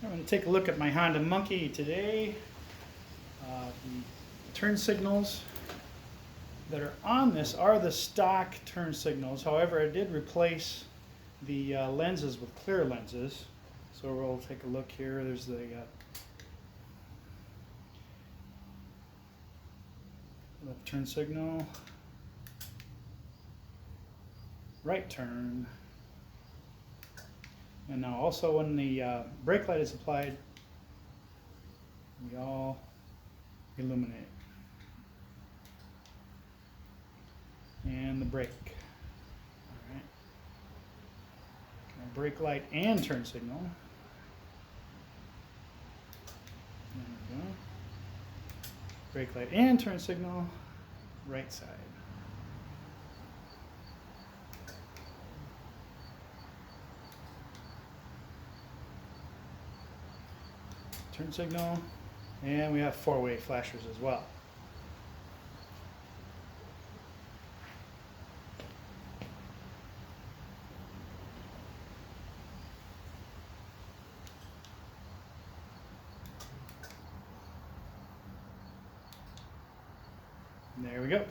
I'm going to take a look at my Honda Monkey today. The turn signals that are on this are the stock turn signals. However, I did replace the lenses with clear lenses. So we'll take a look here. There's the left turn signal, right turn, and now also when the brake light is applied, we all illuminate. And the brake. Alright. Brake light and turn signal. There we go. Brake light and turn signal, right side. Turn signal, and we have four-way flashers as well. There we go.